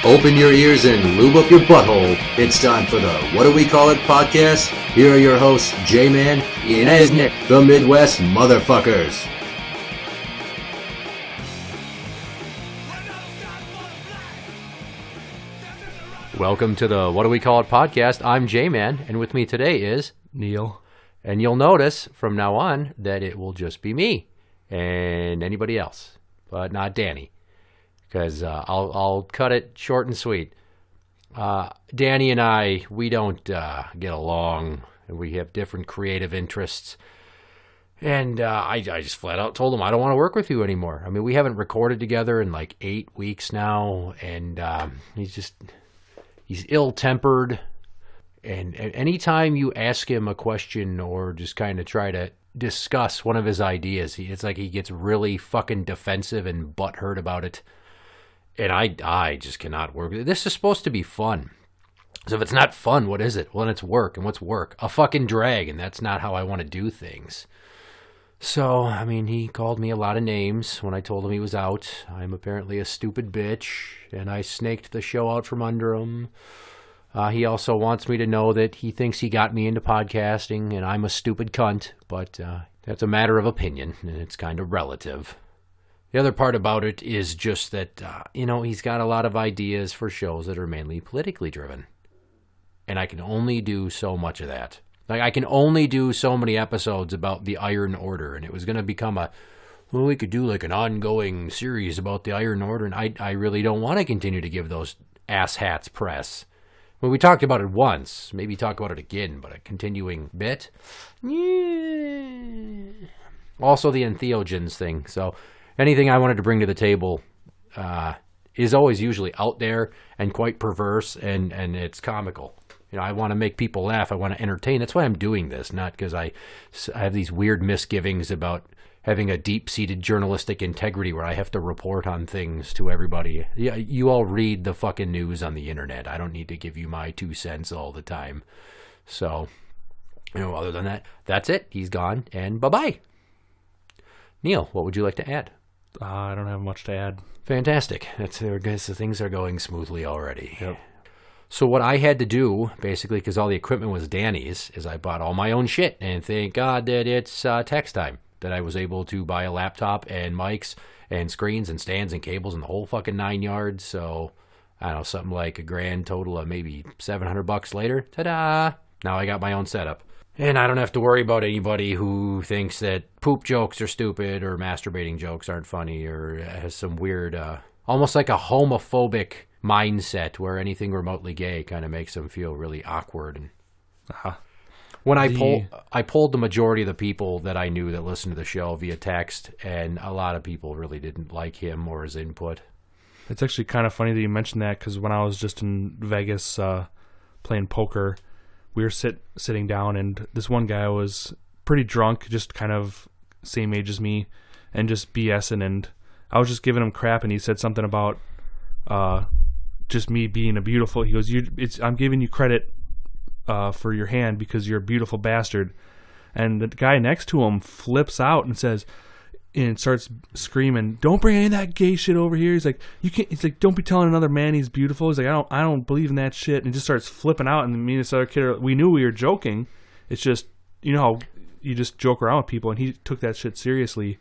Open your ears and lube up your butthole. It's time for the What Do We Call It podcast. Here are your hosts, Jmann and Nick, the Midwest motherfuckers. Welcome to the What Do We Call It podcast. I'm Jmann, and with me today is Neil. And you'll notice from now on that it will just be me and anybody else, but not Danny, because I'll cut it short and sweet. Danny and I, we don't get along, and we have different creative interests. And I just flat out told him I don't want to work with you anymore. I mean, we haven't recorded together in like 8 weeks now, and he's ill-tempered. And anytime you ask him a question or just kind of try to discuss one of his ideas, it's like he gets really fucking defensive and butthurt about it. And I just cannot work. This is supposed to be fun. So if it's not fun, what is it? Well, then it's work. And what's work? A fucking drag. And that's not how I want to do things. So, I mean, he called me a lot of names when I told him he was out. I'm apparently a stupid bitch. And I snaked the show out from under him. He also wants me to know that he thinks he got me into podcasting and I'm a stupid cunt, but that's a matter of opinion, and it's kind of relative. The other part about it is just that, he's got a lot of ideas for shows that are mainly politically driven, and I can only do so much of that. Like, I can only do so many episodes about the Iron Order, and it was going to become we could do like an ongoing series about the Iron Order, and I really don't want to continue to give those asshats press. Well, we talked about it once. Maybe talk about it again, but a continuing bit. Yeah. Also, the entheogens thing. So, anything I wanted to bring to the table is always usually out there and quite perverse, and it's comical. I want to make people laugh. I want to entertain. That's why I'm doing this, not because I have these weird misgivings about having a deep-seated journalistic integrity where I have to report on things to everybody. Yeah, you all read the fucking news on the internet. I don't need to give you my 2 cents all the time. So, other than that, that's it. He's gone, and bye-bye. Neil, what would you like to add? I don't have much to add. Fantastic. I guess the things are going smoothly already. Yep. So what I had to do, basically, because all the equipment was Danny's, is I bought all my own shit, and thank God that it's tax time. That I was able to buy a laptop and mics and screens and stands and cables and the whole fucking 9 yards. So, I don't know, something like a grand total of maybe $700 later. Ta-da! Now I got my own setup. And I don't have to worry about anybody who thinks that poop jokes are stupid or masturbating jokes aren't funny or has some weird, almost like a homophobic mindset where anything remotely gay kind of makes them feel really awkward. And When I polled the majority of the people that I knew that listened to the show via text, and a lot of people really didn't like him or his input. It's actually kind of funny that you mentioned that, because when I was just in Vegas playing poker, we were sitting down, and this one guy was pretty drunk, just kind of same age as me, and just BSing, and I was just giving him crap, and he said something about just me being a beautiful. He goes, I'm giving you credit for your hand because you're a beautiful bastard. And the guy next to him flips out and starts screaming, "Don't bring any of that gay shit over here." He's like, "You can't." He's like, "Don't be telling another man he's beautiful." He's like, I don't believe in that shit." And he just starts flipping out. And me and this other kid, we knew we were joking. It's just, how you just joke around with people, and he took that shit seriously.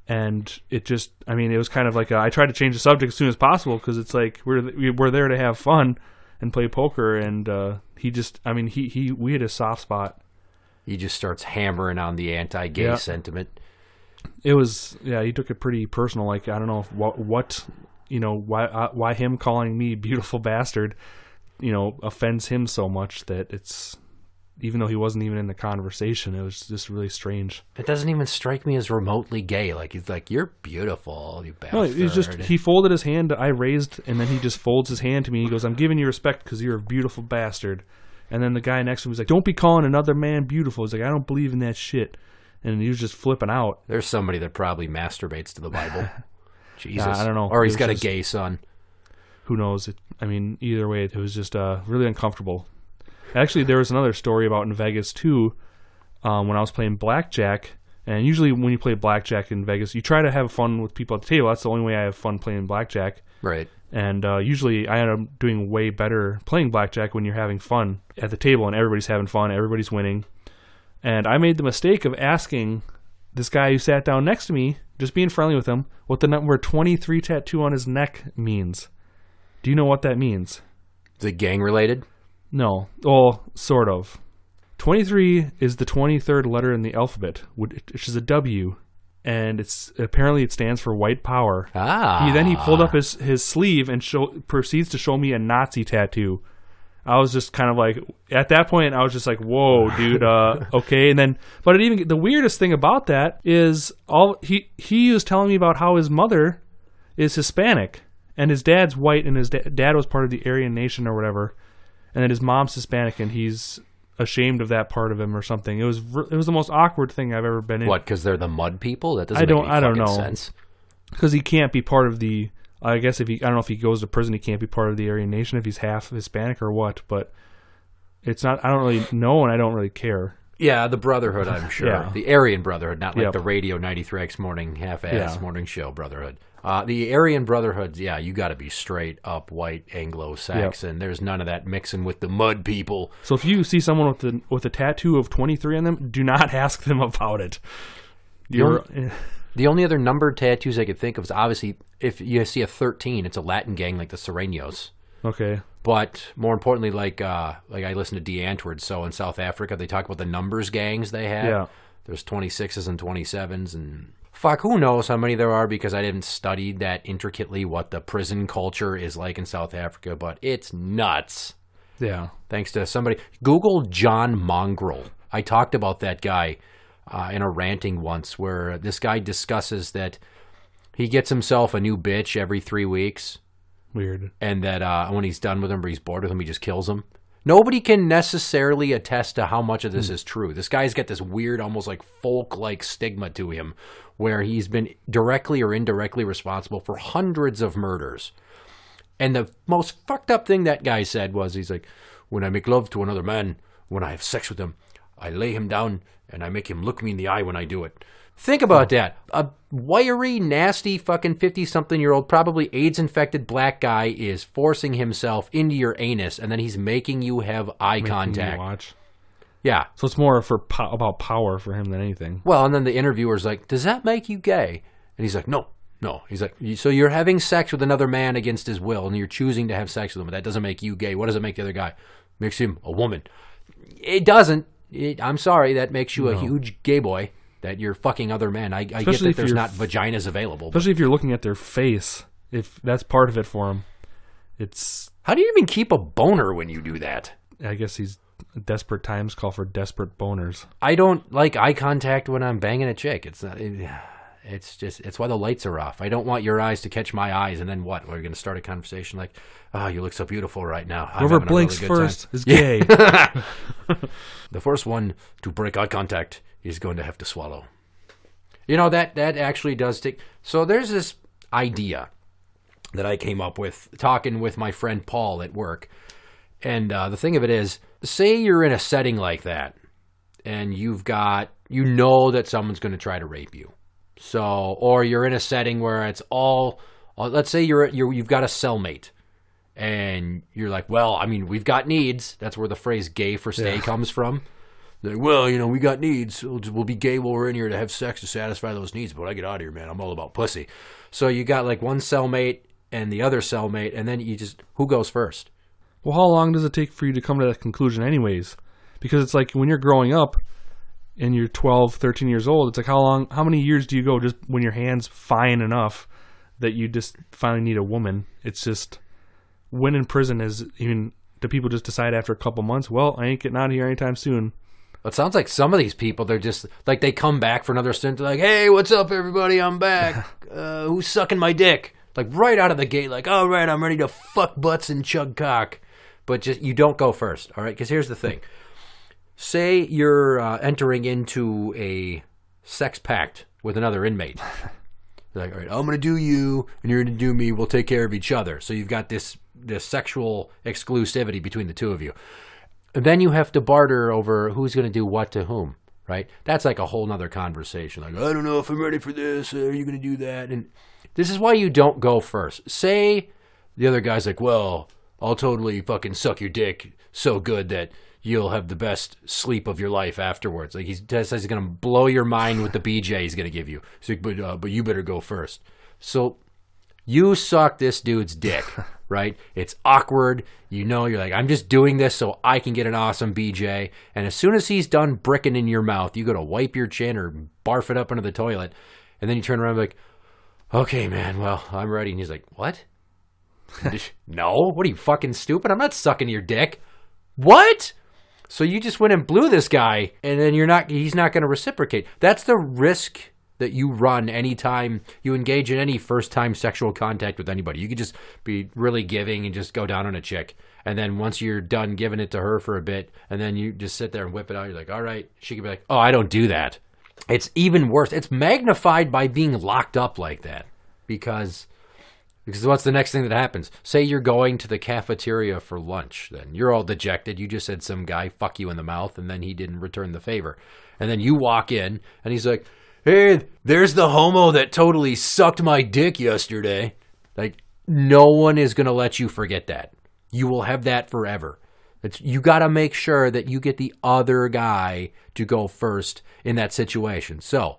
And it was kind of like I tried to change the subject as soon as possible, because it's like we're there to have fun and play poker, and we had a soft spot. He just starts hammering on the anti-gay sentiment. It was, he took it pretty personal. Like, I don't know why him calling me beautiful bastard, offends him so much that it's, even though he wasn't even in the conversation, it was just really strange. It doesn't even strike me as remotely gay. Like, he's like, "You're beautiful, you bastard." No, he folded his hand, I raised, and then he just folds his hand to me. He goes, "I'm giving you respect because you're a beautiful bastard." And then the guy next to him was like, "Don't be calling another man beautiful." He's like, "I don't believe in that shit." And he was just flipping out. There's somebody that probably masturbates to the Bible. Jesus. I don't know. Or he's got a gay son. Who knows? Either way, it was just really uncomfortable. Actually, there was another story about in Vegas, too, when I was playing blackjack. And usually when you play blackjack in Vegas, you try to have fun with people at the table. That's the only way I have fun playing blackjack. Right. And usually I end up doing way better playing blackjack when you're having fun at the table and everybody's having fun, everybody's winning. And I made the mistake of asking this guy who sat down next to me, just being friendly with him, what the number 23 tattoo on his neck means. Do you know what that means? Is it gang related? No. Well, sort of. 23 is the 23rd letter in the alphabet, which is a W. And apparently it stands for white power. Then he pulled up his sleeve and proceeds to show me a Nazi tattoo. I was just kind of like, at that point, I was just like, whoa, dude, okay. And then, but the weirdest thing about that is he was telling me about how his mother is Hispanic and his dad's white and his dad was part of the Aryan nation or whatever. And then his mom's Hispanic and he's ashamed of that part of him or something. It was the most awkward thing I've ever been in. What? Because they're the mud people? That doesn't make any fucking sense. Because he can't be part of the. I guess I don't know if he goes to prison, he can't be part of the Aryan nation if he's half Hispanic or what. But it's not. I don't really know, and I don't really care. Yeah, the Brotherhood, I'm sure. Yeah. The Aryan Brotherhood, not like the Radio 93X morning half-ass morning show Brotherhood. The Aryan Brotherhood, yeah, you got to be straight up white Anglo-Saxon. There's none of that mixing with the mud people. So if you see someone with a tattoo of 23 on them, do not ask them about it. The only other numbered tattoos I could think of is obviously if you see a 13, it's a Latin gang like the Sereños. Okay. But more importantly, like I listen to D. Antwoord, so in South Africa, they talk about the numbers gangs they have. Yeah. There's 26s and 27s and fuck, who knows how many there are because I didn't study that intricately what the prison culture is like in South Africa, but it's nuts. Yeah. Thanks to somebody. Google John Mongrel. I talked about that guy in a ranting once where this guy discusses that he gets himself a new bitch every 3 weeks. Weird. And that when he's done with him or he's bored with him, he just kills him. Nobody can necessarily attest to how much of this is true. This guy's got this weird, almost like folk-like stigma to him where he's been directly or indirectly responsible for hundreds of murders. And the most fucked up thing that guy said was, he's like, when I make love to another man, when I have sex with him, I lay him down and I make him look me in the eye when I do it. Think about that. A wiry, nasty fucking 50-something-year-old, probably AIDS-infected black guy is forcing himself into your anus, and then he's making you have eye contact. You watch. Yeah. So it's more about power for him than anything. Well, and then the interviewer's like, does that make you gay? And he's like, no. He's like, so you're having sex with another man against his will, and you're choosing to have sex with him, but that doesn't make you gay. What does it make the other guy? Makes him a woman. It doesn't. I'm sorry, that makes you a huge gay boy. That you're fucking other men. I get that there's not vaginas available. Especially if you're looking at their face. If that's part of it for him. It's... How do you even keep a boner when you do that? I guess desperate times call for desperate boners. I don't like eye contact when I'm banging a chick. It's not... It's why the lights are off. I don't want your eyes to catch my eyes, and then what? We're going to start a conversation like, oh, you look so beautiful right now. Whoever blinks first is gay. The first one to break eye contact is going to have to swallow. You know, that actually does take... So there's this idea that I came up with talking with my friend Paul at work. And the thing of it is, say you're in a setting like that, and you know that someone's going to try to rape you. So, or you're in a setting where it's all, let's say you've got a cellmate, and you're like, well, I mean, we've got needs. That's where the phrase "gay for stay" comes from. They're like, well, you know, we got needs. We'll be gay while we're in here to have sex to satisfy those needs. But when I get out of here, man, I'm all about pussy. So you got like one cellmate and the other cellmate, and then who goes first? Well, how long does it take for you to come to that conclusion anyways? Because it's like when you're growing up and you're 12, 13 years old, it's like how many years do you go just when your hand's fine enough that you just finally need a woman? It's just, when in prison do people just decide after a couple months, well, I ain't getting out of here anytime soon? It sounds like some of these people, they're just, like they come back for another stint, they're like, hey, what's up everybody, I'm back. Who's sucking my dick? Like right out of the gate, like, all right, I'm ready to fuck butts and chug cock. But just, you don't go first, all right? Because here's the thing. Say you're entering into a sex pact with another inmate. You're like, all right, I'm going to do you, and you're going to do me. We'll take care of each other. So you've got this sexual exclusivity between the two of you. And then you have to barter over who's going to do what to whom, right? That's like a whole nother conversation. Like, I don't know if I'm ready for this. Are you going to do that? And this is why you don't go first. Say the other guy's like, well, I'll totally fucking suck your dick so good that you'll have the best sleep of your life afterwards. Like, he says he's going to blow your mind with the BJ he's going to give you. He's like, but you better go first. So you suck this dude's dick, right? It's awkward. You know, you're like, I'm just doing this so I can get an awesome BJ. And as soon as he's done bricking in your mouth, you go to wipe your chin or barf it up into the toilet. And then you turn around and be like, okay, man, well, I'm ready. And he's like, what? No? What are you, fucking stupid? I'm not sucking your dick. What? So you just went and blew this guy, and then he's not going to reciprocate. That's the risk that you run anytime you engage in any first-time sexual contact with anybody. You could just be really giving and just go down on a chick. And then once you're done giving it to her for a bit, and then you just sit there and whip it out, you're like, all right. She could be like, oh, I don't do that. It's even worse. It's magnified by being locked up like that. Because what's the next thing that happens? Say you're going to the cafeteria for lunch. Then you're all dejected. You just had some guy fuck you in the mouth, and then he didn't return the favor. And then you walk in, and he's like, hey, there's the homo that totally sucked my dick yesterday. Like, no one is going to let you forget that. You will have that forever. You got to make sure that you get the other guy to go first in that situation. So,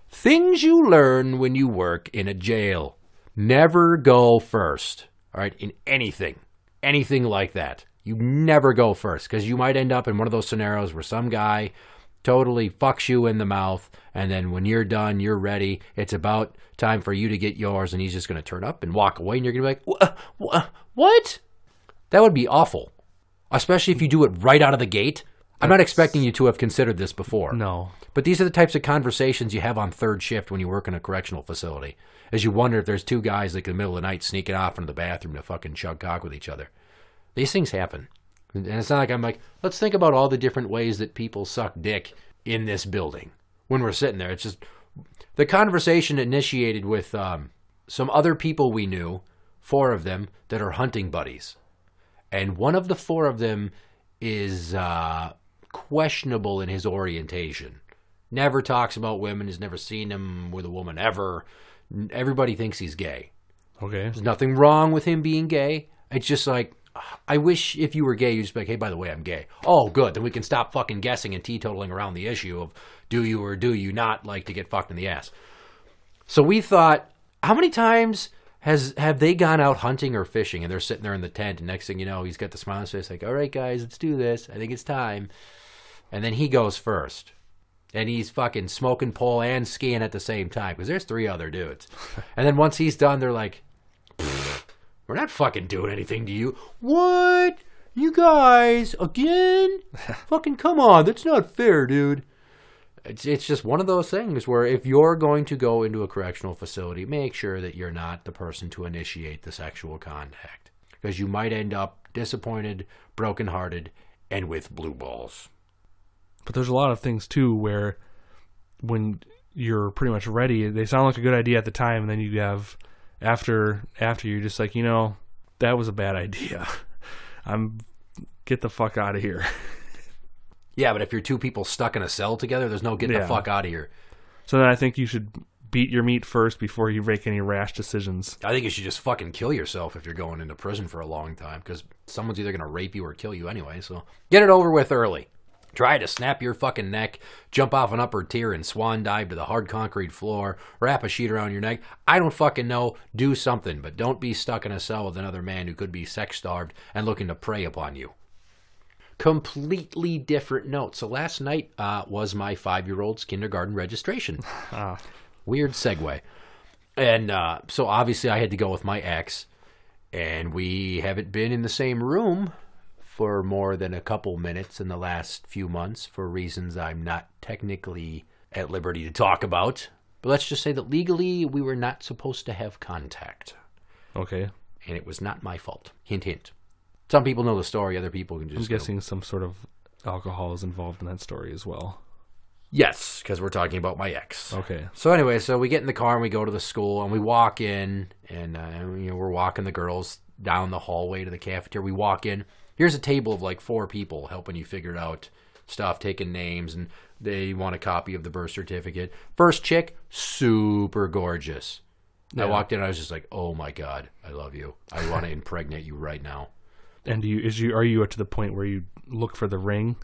things you learn when you work in a jail. Never go first, all right, in anything like that. You never go first, because you might end up in one of those scenarios where some guy totally fucks you in the mouth, and then when you're done, you're ready, it's about time for you to get yours, and he's just going to turn up and walk away, and you're going to be like, what? That would be awful, especially if you do it right out of the gate. I'm not expecting you to have considered this before. No. But these are the types of conversations you have on third shift when you work in a correctional facility, as you wonder if there's two guys like in the middle of the night sneaking off into the bathroom to fucking chug cock with each other. These things happen. And it's not like I'm like, let's think about all the different ways that people suck dick in this building. When we're sitting there, it's just the conversation initiated with some other people we knew, 4 of them, that are hunting buddies. And one of the 4 of them is questionable in his orientation. Never talks about women, has never seen him with a woman ever. Everybody thinks he's gay. Okay. There's nothing wrong with him being gay. It's just like, I wish if you were gay, you'd just be like, hey, by the way, I'm gay. Oh, good. Then we can stop fucking guessing and teetotaling around the issue of do you or do you not like to get fucked in the ass. So we thought, how many times have they gone out hunting or fishing, and they're sitting there in the tent, and next thing you know, he's got the smile on his face like, all right, guys, let's do this. I think it's time. And then he goes first. And he's fucking smoking pole and skiing at the same time, because there's 3 other dudes. And then once he's done, they're like, we're not fucking doing anything to you. What? You guys, again? Fucking come on, that's not fair, dude. It's just one of those things where if you're going to go into a correctional facility, make sure that you're not the person to initiate the sexual contact, because you might end up disappointed, brokenhearted, and with blue balls. But there's a lot of things, too, where when you're pretty much ready, they sound like a good idea at the time, and then you have, after you're just like, that was a bad idea. Get the fuck out of here. Yeah, but if you're 2 people stuck in a cell together, there's no getting the fuck out of here. So then I think you should beat your meat first before you make any rash decisions. I think you should just fucking kill yourself if you're going into prison for a long time, because someone's either going to rape you or kill you anyway, so get it over with early. Try to snap your fucking neck, jump off an upper tier and swan dive to the hard concrete floor, wrap a sheet around your neck. I don't fucking know. Do something, but don't be stuck in a cell with another man who could be sex-starved and looking to prey upon you. Completely different note. So last night was my 5-year-old's kindergarten registration. Weird segue. And so obviously I had to go with my ex, and we haven't been in the same room for more than a couple minutes in the last few months for reasons I'm not technically at liberty to talk about. But let's just say that legally we were not supposed to have contact. Okay. And it was not my fault. Hint, hint. Some people know the story, other people can just I'm guessing some sort of alcohol is involved in that story as well. Yes, because we're talking about my ex. Okay. So anyway, so we get in the car and we go to the school and we walk in, and we're walking the girls down the hallway to the cafeteria. We walk in. Here's a table of like 4 people helping you figure out stuff, taking names, and they want a copy of the birth certificate. First chick, super gorgeous. I walked in and I was just like, oh my God, I love you. I want to impregnate you right now. And are you to the point where you look for the ring?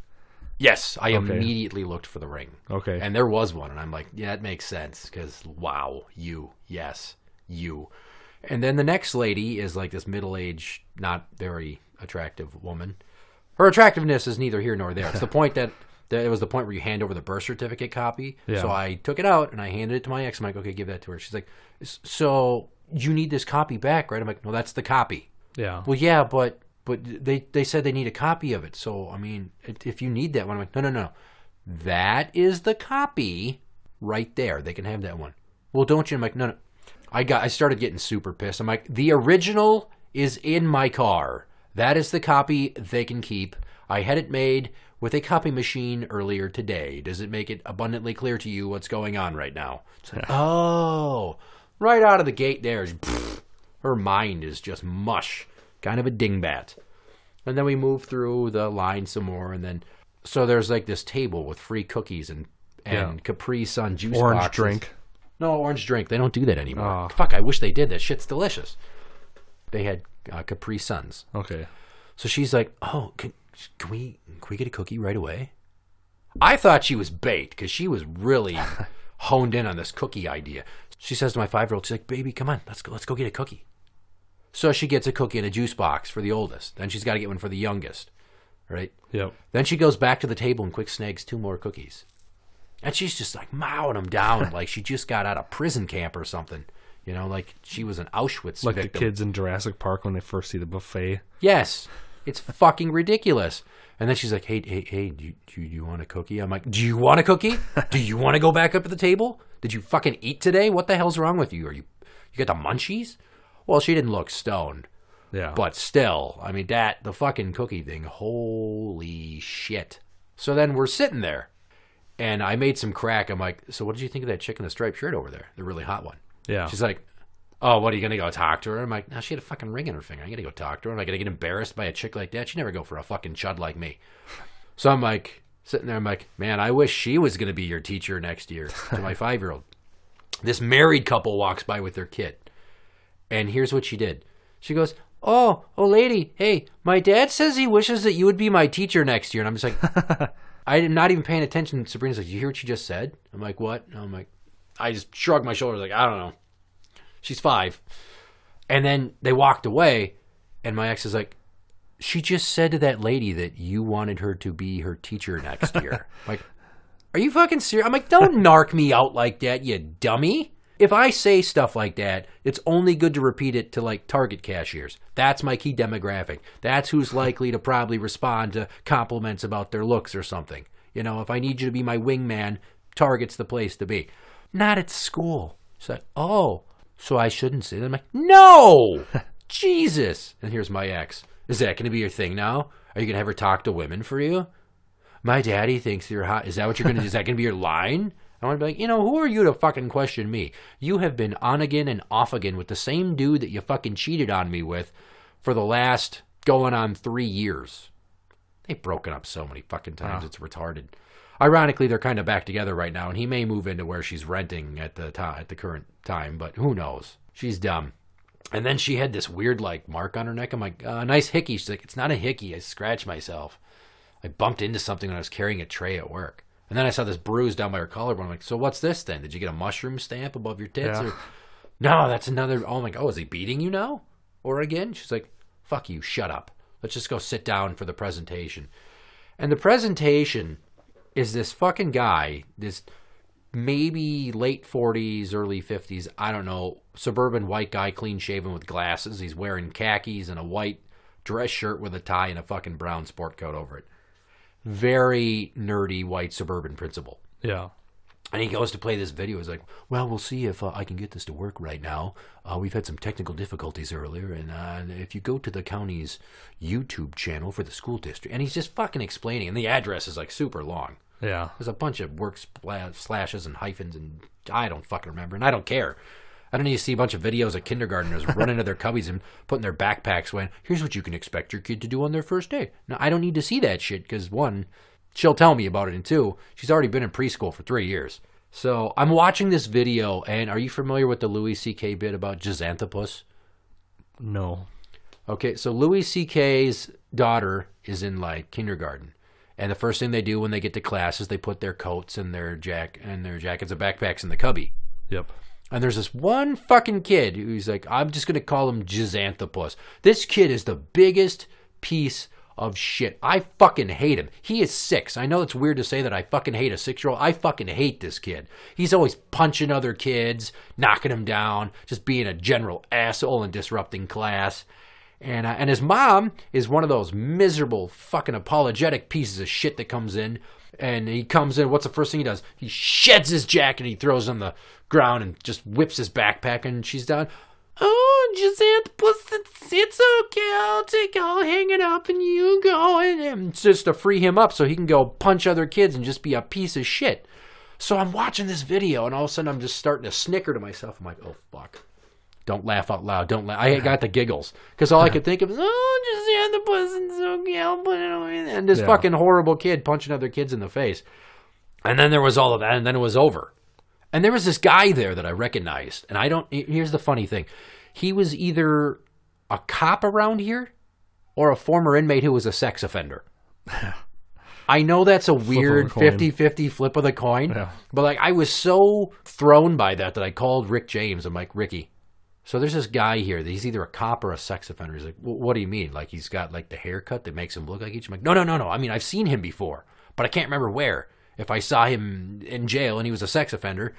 Yes, I immediately looked for the ring. Okay. And there was one, and I'm like, yeah, it makes sense, because, wow, yes, you. And then the next lady is like this middle-aged, not very attractive woman. Her attractiveness is neither here nor there. It's the point that it was the point where you hand over the birth certificate copy. Yeah. So I took it out, and I handed it to my ex. I'm like, okay, give that to her. She's like, so you need this copy back, right? I'm like, no, that's the copy. Yeah. Well, yeah, but they said they need a copy of it. So, I mean, if you need that one, I'm like, no. That is the copy right there. They can have that one. Well, don't you? I'm like, no. I started getting super pissed. I'm like, the original is in my car. That is the copy they can keep. I had it made with a copy machine earlier today. Does it make it abundantly clear to you what's going on right now? It's like, oh, right out of the gate there. Her mind is just mush. Kind of a dingbat. And then we move through the line some more, and then so there's like this table with free cookies and Capri Sun juice orange boxes. Drink. No, orange drink. They don't do that anymore. Fuck, I wish they did. That shit's delicious. They had Capri Suns. Okay. So she's like, oh, can we get a cookie right away? I thought she was bait because she was really honed in on this cookie idea. She says to my 5-year-old, she's like, baby, come on, let's go get a cookie. So she gets a cookie in a juice box for the oldest. Then she's got to get one for the youngest, right? Yep. Then she goes back to the table and quick snags 2 more cookies. And she's just like mowing them down like she just got out of prison camp or something. You know, like she was an Auschwitz like victim. The kids in Jurassic Park when they first see the buffet. Yes. It's fucking ridiculous. And then she's like, hey, do you want a cookie? I'm like, do you want a cookie? Do you want to go back up to the table? Did you fucking eat today? What the hell's wrong with you? You got the munchies? Well, she didn't look stoned. Yeah. But still, I mean, the fucking cookie thing, holy shit. So then we're sitting there, and I made some crack. I'm like, so what did you think of that chick in the striped shirt over there? The really hot one. Yeah. She's like, oh, what, are you going to go talk to her? I'm like, no, she had a fucking ring in her finger. I got to go talk to her. Am I going to get embarrassed by a chick like that? She'd never go for a fucking chud like me. So I'm like, sitting there, I'm like, man, I wish she was going to be your teacher next year, to my 5-year-old. This married couple walks by with their kid. And here's what she did. She goes, oh, lady, hey, my dad says he wishes that you would be my teacher next year. And I'm just like, I'm not even paying attention. Sabrina's like, you hear what she just said? I'm like, what? And I'm like, I just shrugged my shoulders like, I don't know. She's 5. And then they walked away, and my ex is like, she just said to that lady that you wanted her to be her teacher next year. I'm like, are you fucking serious? I'm like, don't narc me out like that, you dummy. If I say stuff like that, it's only good to repeat it to, like, Target cashiers. That's my key demographic. That's who's likely to probably respond to compliments about their looks or something. You know, if I need you to be my wingman, Target's the place to be. Not at school. She's like, oh, so I shouldn't say that? I'm like, no! Jesus! And here's my ex. Is that going to be your thing now? Are you going to have her talk to women for you? My daddy thinks you're hot. Is that what you're going to do? Is that going to be your line? I want to be like, who are you to fucking question me? You have been on again and off again with the same dude that you fucking cheated on me with for the last going on 3 years. They've broken up so many fucking times. It's retarded. Ironically, they're kind of back together right now, and he may move into where she's renting at the current time, but who knows? She's dumb. And then she had this weird, like, mark on her neck. I'm like, nice hickey. She's like, it's not a hickey. I scratched myself. I bumped into something when I was carrying a tray at work. And then I saw this bruise down by her collarbone. I'm like, so what's this then? Did you get a mushroom stamp above your tits? Yeah. Or... No, that's another. Oh, I'm like, oh, is he beating you now? Or again? She's like, fuck you, shut up. Let's just go sit down for the presentation. And the presentation is this fucking guy, this maybe late 40s, early 50s, I don't know, suburban white guy, clean shaven with glasses. He's wearing khakis and a white dress shirt with a tie and a fucking brown sport coat over it. Very nerdy white suburban principal. Yeah. And he goes to play this video. He's like, well, we'll see if I can get this to work right now. We've had some technical difficulties earlier. And if you go to the county's YouTube channel for the school district. And he's just fucking explaining. And the address is like super long. Yeah. There's a bunch of slashes and hyphens. And I don't fucking remember. And I don't care. I don't need to see a bunch of videos of kindergartners running to their cubbies and putting their backpacks when, here's what you can expect your kid to do on their first day. Now, I don't need to see that shit because, 1, she'll tell me about it, and 2, she's already been in preschool for 3 years. So I'm watching this video, and are you familiar with the Louis C.K. bit about Jazanthropus? No. Okay, so Louis C.K.'s daughter is in like kindergarten, and the first thing they do when they get to class is they put their coats and their jackets and backpacks in the cubby. Yep. And there's this one fucking kid who's like, I'm just gonna call him Jazanthropus. This kid is the biggest piece of shit. I fucking hate him. He is 6. I know it's weird to say that I fucking hate a 6-year-old. I fucking hate this kid. He's always punching other kids, knocking them down, just being a general asshole and disrupting class. And his mom is one of those miserable fucking apologetic pieces of shit that comes in. And he comes in, what's the first thing he does? He sheds his jacket and he throws it on the ground and just whips his backpack, and she's done. Oh, Jazanthropus, it's okay. I'll hang it up and you go. And it's just to free him up so he can go punch other kids and just be a piece of shit. So I'm watching this video, and all of a sudden I'm just starting to snicker to myself. I'm like, oh, fuck. Don't laugh out loud. Don't laugh. I got the giggles. Because all I could think of is, oh, Jazanthropus, it's okay. I'll put it away. And this fucking horrible kid punching other kids in the face. And then there was all of that, and then it was over. And there was this guy there that I recognized. And here's the funny thing. He was either a cop around here or a former inmate who was a sex offender. I know that's a weird 50-50 flip of the coin. But like, I was so thrown by that I called Rick James. I'm like, Ricky, so there's this guy here that he's either a cop or a sex offender. He's like, well, what do you mean? Like, he's got like the haircut that makes him look like each. I'm like, no. I mean, I've seen him before, but I can't remember where. If I saw him in jail and he was a sex offender,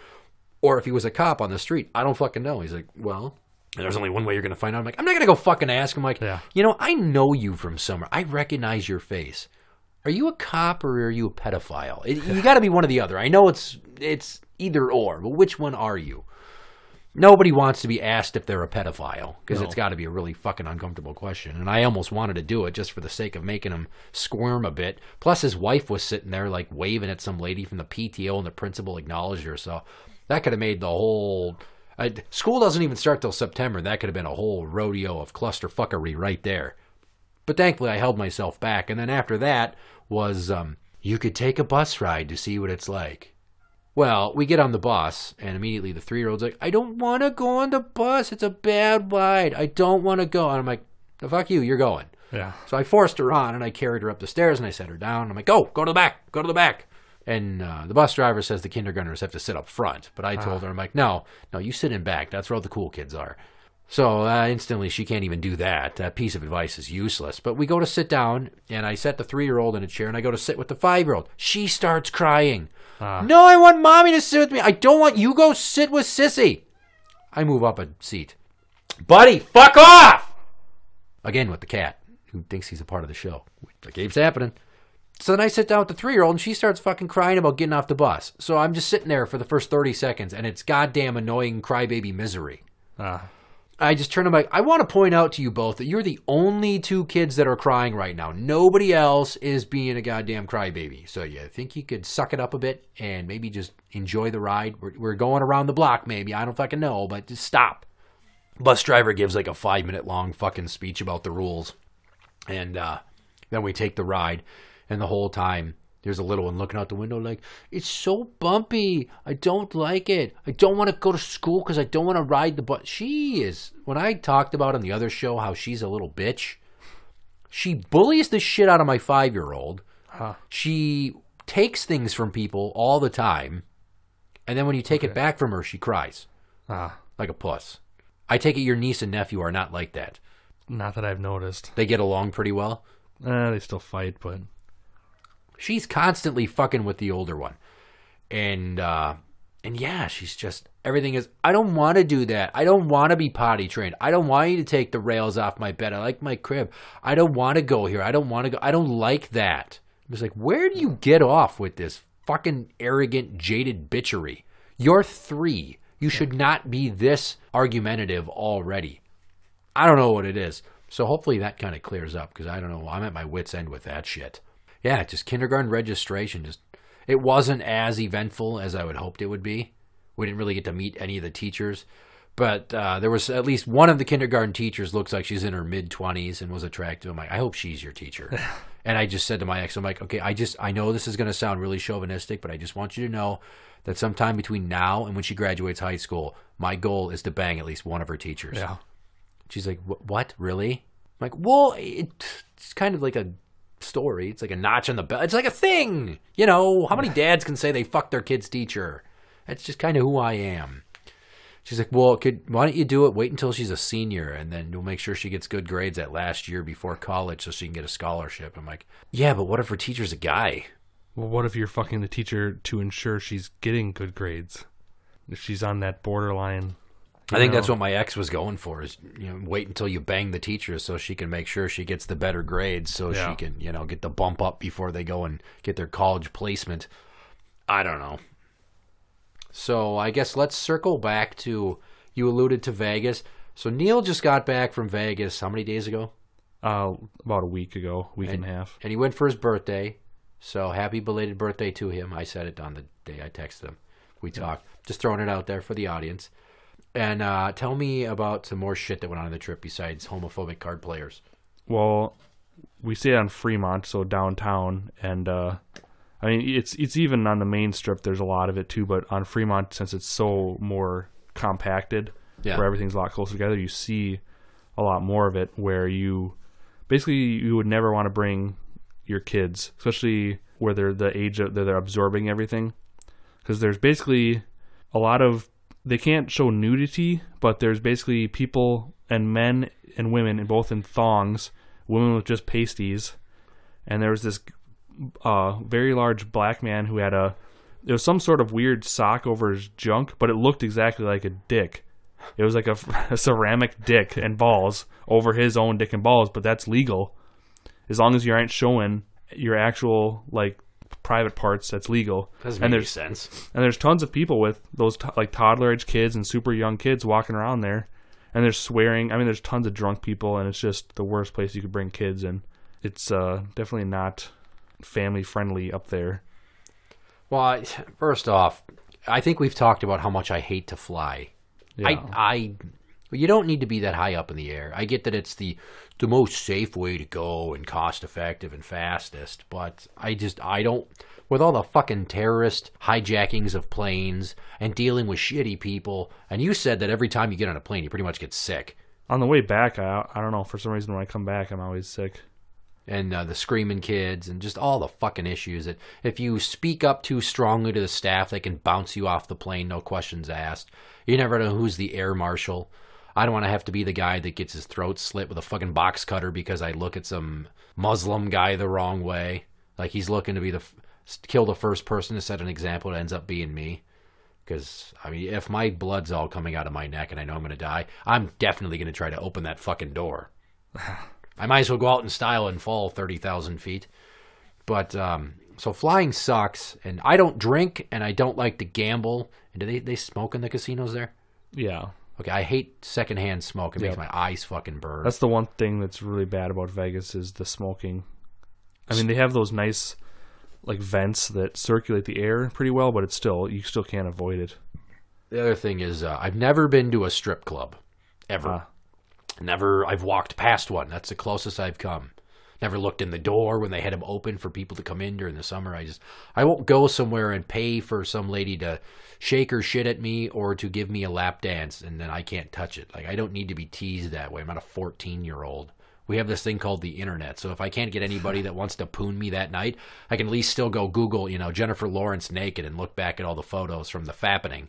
or if he was a cop on the street, I don't fucking know. He's like, well, there's only one way you're going to find out. I'm like, I'm not going to go fucking ask him. Like, I know you from somewhere. I recognize your face. Are you a cop or are you a pedophile? You got to be one or the other. I know it's either or, but which one are you? Nobody wants to be asked if they're a pedophile, because it's got to be a really fucking uncomfortable question. And I almost wanted to do it just for the sake of making him squirm a bit. Plus, his wife was sitting there like waving at some lady from the PTO, and the principal acknowledged her. So that could have made the whole... school doesn't even start till September. That could have been a whole rodeo of clusterfuckery right there. But thankfully, I held myself back. And then after that was, you could take a bus ride to see what it's like. Well, we get on the bus, and immediately the 3-year-old's like, I don't want to go on the bus. It's a bad ride. I don't want to go. And I'm like, fuck you, you're going. Yeah. So I forced her on, and I carried her up the stairs, and I set her down. I'm like, go to the back. And the bus driver says the kindergartners have to sit up front. But I told her, I'm like, no, you sit in back. That's where all the cool kids are. So instantly, she can't even do that. That piece of advice is useless. But we go to sit down, and I set the 3-year-old in a chair, and I go to sit with the 5-year-old. She starts crying. No, I want mommy to sit with me. I don't want you. Go sit with Sissy. I move up a seat. Buddy, fuck off! Again with the cat, who thinks he's a part of the show. That keeps happening. So then I sit down with the 3-year-old, and she starts fucking crying about getting off the bus. So I'm just sitting there for the first 30 seconds, and it's goddamn annoying crybaby misery. I just turn to Mike. I want to point out to you both that you're the only 2 kids that are crying right now. Nobody else is being a goddamn crybaby. So you think you could suck it up a bit and maybe just enjoy the ride? We're going around the block maybe. I don't fucking know, but just stop. Bus driver gives like a 5-minute long fucking speech about the rules. And then we take the ride. And the whole time, there's a little one looking out the window like, it's so bumpy. I don't like it. I don't want to go to school because I don't want to ride the bus. She is, when I talked about on the other show how she's a little bitch, she bullies the shit out of my 5-year-old. She takes things from people all the time. And then when you take it back from her, she cries. Like a puss. I take it your niece and nephew are not like that. Not that I've noticed. They get along pretty well? They still fight, but... She's constantly fucking with the older one. And yeah, she's just, everything is, I don't want to do that. I don't want to be potty trained. I don't want you to take the rails off my bed. I like my crib. I don't want to go here. I don't want to go. I don't like that. I was like, where do you get off with this fucking arrogant, jaded bitchery? You're 3. You should not be this argumentative already. I don't know what it is. So hopefully that kind of clears up, because I don't know. I'm at my wit's end with that shit. Yeah, just kindergarten registration. It wasn't as eventful as I would hoped it would be. We didn't really get to meet any of the teachers. But there was at least one of the kindergarten teachers looks like she's in her mid-20s and was attractive. I'm like, I hope she's your teacher. And I just said to my ex, I'm like, okay, I know this is going to sound really chauvinistic, but I just want you to know that sometime between now and when she graduates high school, my goal is to bang at least one of her teachers. Yeah. She's like, what? Really? I'm like, well, it's kind of like a story. It's like a notch on the belt. It's like a thing. You know, how many dads can say they fucked their kid's teacher? That's just kind of who I am. She's like, well, why don't you do it? Wait until she's a senior, and then you'll make sure she gets good grades that last year before college so she can get a scholarship. I'm like, yeah, but what if her teacher's a guy? Well, what if you're fucking the teacher to ensure she's getting good grades? If she's on that borderline. I think that's what my ex was going for, is, you know, wait until you bang the teacher so she can make sure she gets the better grades so she can, you know, get the bump up before they go and get their college placement. I don't know. So I guess let's circle back to, you alluded to Vegas. So Neil just got back from Vegas how many days ago? About a week ago, week and a half. And he went for his birthday. So happy belated birthday to him. I said it on the day I texted him. We talked. Just throwing it out there for the audience. And tell me about some more shit that went on the trip besides homophobic card players. Well, we stayed on Fremont, so downtown, and I mean, it's even on the main strip. There's a lot of it too, but on Fremont, since it's so more compacted, where everything's a lot closer together, you see a lot more of it. Where you would never want to bring your kids, especially where they're the age that they're absorbing everything, because there's basically a lot of, they can't show nudity, but there's basically people and men and women, and both in thongs, women with just pasties, and there was this very large black man who had there was some sort of weird sock over his junk, but it looked exactly like a dick. It was like a ceramic dick and balls over his own dick and balls, but that's legal. As long as you aren't showing your actual, like, private parts, that's legal. Doesn't make any sense. And there's tons of people with those like toddler-age kids and super young kids walking around there, and they're swearing. I mean, there's tons of drunk people, and it's just the worst place you could bring kids in. It's definitely not family friendly up there. Well, first off, I think we've talked about how much I hate to fly. Yeah. You don't need to be that high up in the air. I get that it's the most safe way to go and cost effective and fastest, but I don't, with all the fucking terrorist hijackings of planes and dealing with shitty people, and you said that every time you get on a plane you pretty much get sick. On the way back, I don't know, for some reason when I come back I'm always sick. And the screaming kids and just all the fucking issues that if you speak up too strongly to the staff, they can bounce you off the plane, no questions asked. You never know who's the air marshal. I don't want to have to be the guy that gets his throat slit with a fucking box cutter because I look at some Muslim guy the wrong way. Like he's looking to be kill the first person to set an example. It ends up being me. Because, I mean, if my blood's all coming out of my neck and I know I'm going to die, I'm definitely going to try to open that fucking door. I might as well go out in style and fall 30,000 feet. But, so flying sucks, and I don't drink, and I don't like to gamble. And do they smoke in the casinos there? Yeah. Okay, I hate secondhand smoke. It makes my eyes fucking burn. That's the one thing that's really bad about Vegas is the smoking. I mean, they have those nice, like, vents that circulate the air pretty well, but it's still, you still can't avoid it. The other thing is, I've never been to a strip club, ever. Never, I've walked past one. That's the closest I've come. Never looked in the door when they had them open for people to come in during the summer. I won't go somewhere and pay for some lady to shake her shit at me or to give me a lap dance and then I can't touch it. Like, I don't need to be teased that way. I'm not a 14-year-old. We have this thing called the internet. So if I can't get anybody that wants to poon me that night, I can at least still go Google, Jennifer Lawrence naked and look back at all the photos from the fappening,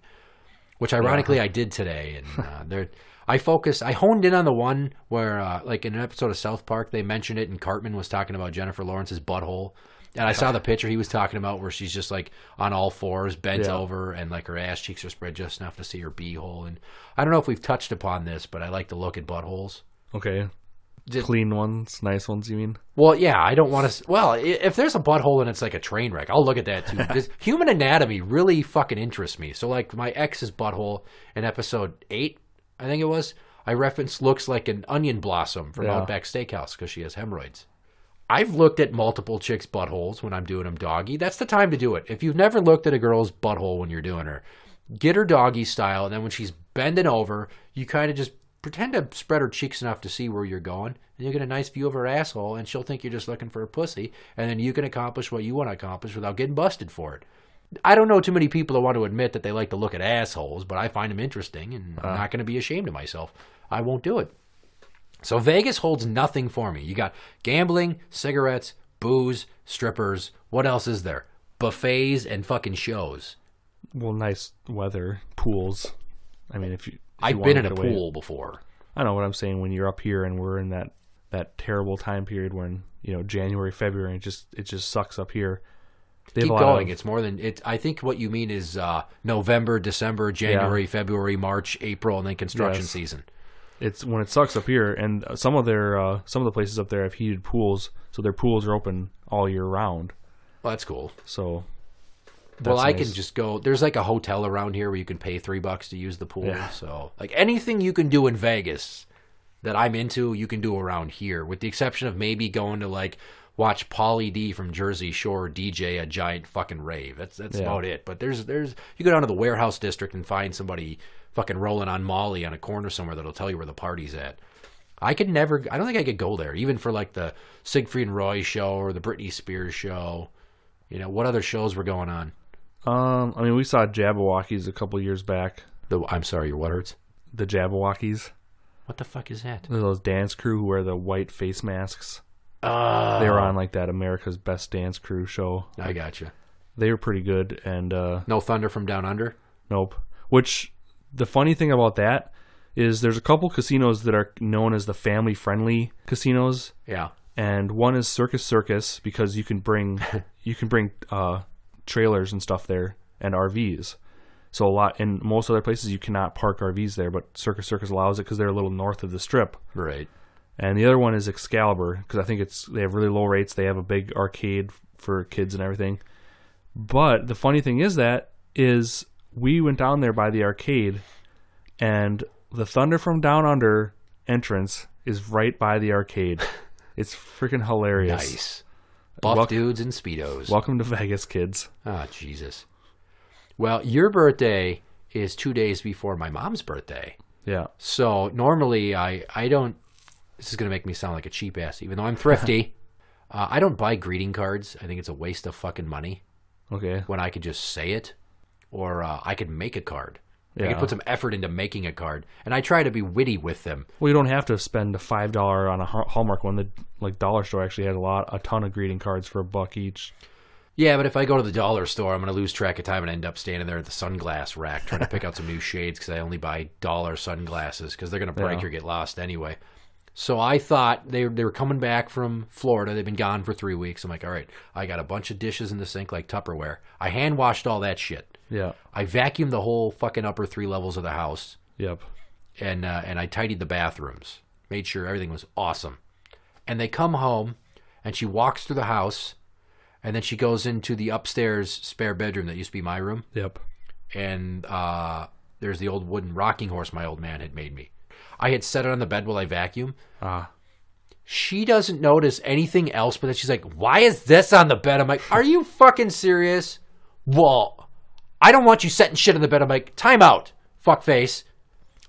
which ironically I did today. And I honed in on the one where, like in an episode of South Park, they mentioned it and Cartman was talking about Jennifer Lawrence's butthole. And I saw the picture he was talking about where she's just like on all fours, bent over, and like her ass cheeks are spread just enough to see her beehole. And I don't know if we've touched upon this, but I like to look at buttholes. Okay. Clean ones, nice ones, you mean? Well, yeah, I don't want to... Well, if there's a butthole and it's like a train wreck, I'll look at that too. Because human anatomy really fucking interests me. So like my ex's butthole in episode 8, I think it was, I referenced looks like an onion blossom from Outback Steakhouse because she has hemorrhoids. I've looked at multiple chicks' buttholes when I'm doing them doggy. That's the time to do it. If you've never looked at a girl's butthole when you're doing her, get her doggy style, and then when she's bending over, you kind of just pretend to spread her cheeks enough to see where you're going, and you'll get a nice view of her asshole, and she'll think you're just looking for a pussy, and then you can accomplish what you want to accomplish without getting busted for it. I don't know too many people that want to admit that they like to look at assholes, but I find them interesting, and I'm not going to be ashamed of myself. I won't do it. So Vegas holds nothing for me. You got gambling, cigarettes, booze, strippers. What else is there? Buffets and fucking shows. Well, nice weather, pools. I mean, if you I've been in a pool before. I know what I'm saying. When you're up here and we're in that terrible time period when, January, February, it just sucks up here. Keep going. It's more than it. I think what you mean is November, December, January, February, March, April, and then construction season. It's when it sucks up here, and some of the places up there have heated pools, so their pools are open all year round. Well, that's cool. So, I can just go. There's like a hotel around here where you can pay $3 to use the pool. Yeah. So, like anything you can do in Vegas that I'm into, you can do around here, with the exception of maybe going to like watch Pauly D from Jersey Shore DJ a giant fucking rave. That's about it. But there's you go down to the warehouse district and find somebody fucking rolling on Molly on a corner somewhere that'll tell you where the party's at. I don't think I could go there, even for like the Siegfried and Roy show or the Britney Spears show. What other shows were going on? I mean, we saw Jabberwockies a couple years back. I'm sorry, your what hurts? The Jabberwockies. What the fuck is that? They're those dance crew who wear the white face masks. Oh. They were on like that America's Best Dance Crew show. I gotcha. They were pretty good. And no Thunder from Down Under? Nope. Which, the funny thing about that is there's a couple casinos that are known as the family-friendly casinos. Yeah. And one is Circus because you can bring trailers and stuff there and RVs. So in most other places you cannot park RVs there, but Circus allows it because they're a little north of the Strip. Right. And the other one is Excalibur because I think they have really low rates. They have a big arcade for kids and everything. But the funny thing is we went down there by the arcade, and the Thunder from Down Under entrance is right by the arcade. It's freaking hilarious. Nice. Buff dudes and Speedos. Welcome to Vegas, kids. Ah, Jesus. Well, your birthday is 2 days before my mom's birthday. Yeah. So normally I don't... This is going to make me sound like a cheap ass, even though I'm thrifty. I don't buy greeting cards. I think it's a waste of fucking money. Okay. When I could just say it, or I could make a card. Yeah. I could put some effort into making a card, and I try to be witty with them. Well, you don't have to spend a $5 on a Hallmark one. The dollar store actually has a ton of greeting cards for $1 each. Yeah, but if I go to the dollar store, I'm going to lose track of time and end up standing there at the sunglass rack trying to pick out some new shades because I only buy dollar sunglasses because they're going to break or get lost anyway. So I thought they were coming back from Florida. They've been gone for 3 weeks. I'm like, all right, I got a bunch of dishes in the sink like Tupperware. I hand washed all that shit. Yeah. I vacuumed the whole fucking upper 3 levels of the house. Yep. And I tidied the bathrooms. Made sure everything was awesome. And they come home, and she walks through the house, and then she goes into the upstairs spare bedroom that used to be my room. Yep. And there's the old wooden rocking horse my old man had made me. I had set it on the bed while I vacuum. She doesn't notice anything else, but then she's like, why is this on the bed? I'm like, are you fucking serious? Well, I don't want you setting shit on the bed. I'm like, time out, fuckface.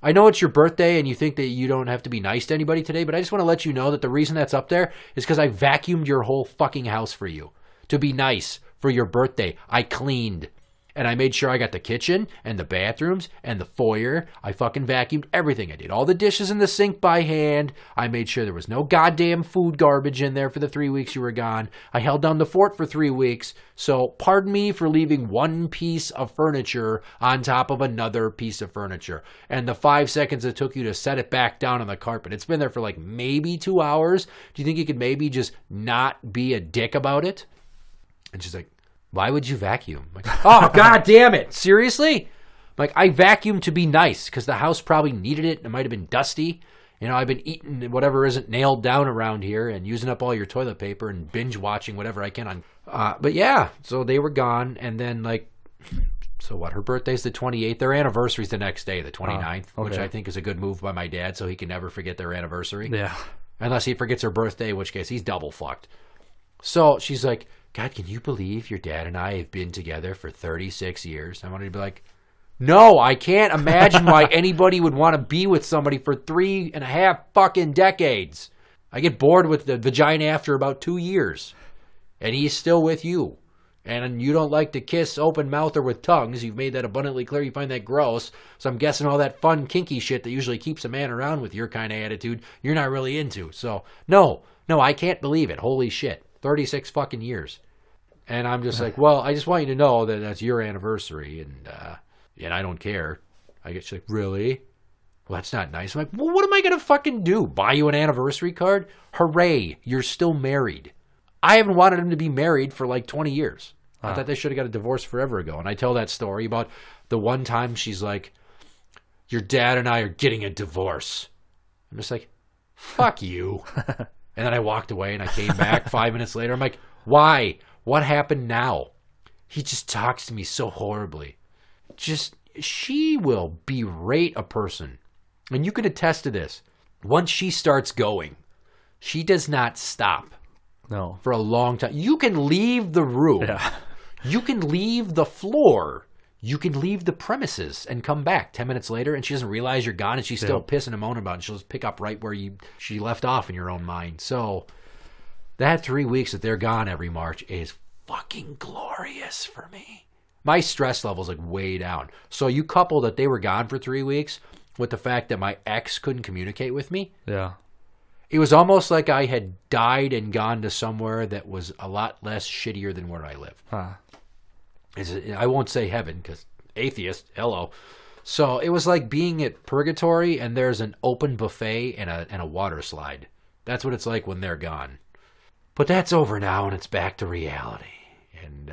I know it's your birthday and you think that you don't have to be nice to anybody today, but I just want to let you know that the reason that's up there is because I vacuumed your whole fucking house for you. To be nice for your birthday. I cleaned. And I made sure I got the kitchen and the bathrooms and the foyer. I fucking vacuumed everything. I did all the dishes in the sink by hand. I made sure there was no goddamn food garbage in there for the 3 weeks you were gone. I held down the fort for 3 weeks. So pardon me for leaving one piece of furniture on top of another piece of furniture. And the 5 seconds it took you to set it back down on the carpet. It's been there for like maybe 2 hours. Do you think you could maybe just not be a dick about it? And she's like, why would you vacuum? I'm like, oh, God damn it. Seriously? I'm like, I vacuumed to be nice because the house probably needed it. It might have been dusty. You know, I've been eating whatever isn't nailed down around here and using up all your toilet paper and binge watching whatever I can on. But yeah, so they were gone. And then like, so what? Her birthday's the 28th. Their anniversary's the next day, the 29th, okay. Which I think is a good move by my dad so he can never forget their anniversary. Yeah. Unless he forgets her birthday, in which case he's double fucked. So she's like, God, can you believe your dad and I have been together for 36 years? I wanted to be like, No, I can't imagine why anybody would want to be with somebody for 3.5 fucking decades. I get bored with the vagina after about 2 years. And he's still with you. And you don't like to kiss open mouth or with tongues. You've made that abundantly clear. You find that gross. So I'm guessing all that fun, kinky shit that usually keeps a man around with your kind of attitude, you're not really into. So, no, I can't believe it. Holy shit. 36 fucking years. And I'm just like, well, I just want you to know that that's your anniversary. And I don't care. I get, she's like, really? Well, that's not nice. I'm like, well, what am I going to fucking do? Buy you an anniversary card? Hooray, you're still married. I haven't wanted him to be married for like 20 years. I thought they should have got a divorce forever ago. And I tell that story about the one time she's like, your dad and I are getting a divorce. I'm just like, fuck you. And then I walked away and I came back 5 minutes later. I'm like, why? What happened now? He just talks to me so horribly. She will berate a person. And you can attest to this. Once she starts going, she does not stop. No. For a long time. You can leave the room. Yeah. You can leave the floor. You can leave the premises and come back 10 minutes later and she doesn't realize you're gone and she's still pissing and moaning about it. She'll just pick up right where she left off in your own mind. So that 3 weeks that they're gone every March is fucking glorious for me. My stress level's like way down. So you couple that they were gone for 3 weeks with the fact that my ex couldn't communicate with me. Yeah. It was almost like I had died and gone to somewhere that was a lot less shittier than where I live. I won't say heaven because atheist, hello. So it was like being at purgatory and there's an open buffet and a water slide. That's what it's like when they're gone. But that's over now and it's back to reality. And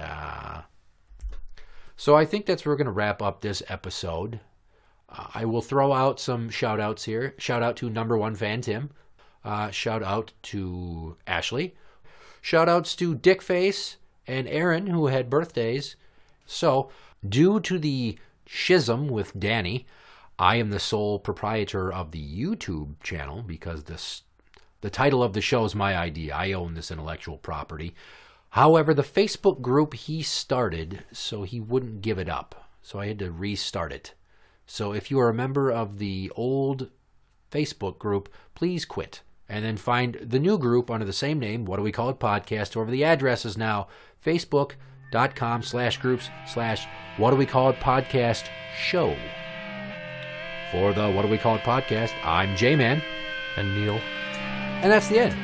so I think that's where we're going to wrap up this episode. I will throw out some shout outs here. Shout out to number one fan Tim. Shout out to Ashley. Shout outs to Dickface and Aaron who had birthdays. So, due to the schism with Danny, I am the sole proprietor of the YouTube channel because the title of the show is my idea. I own this intellectual property. However, the Facebook group he started, so he wouldn't give it up. So I had to restart it. So if you are a member of the old Facebook group, please quit. And then find the new group under the same name, What Do We Call It Podcast, over the address is now facebook.com/groups/What Do We Call It Podcast show. For the What Do We Call It Podcast, I'm Jmann. And Neil. And that's the end.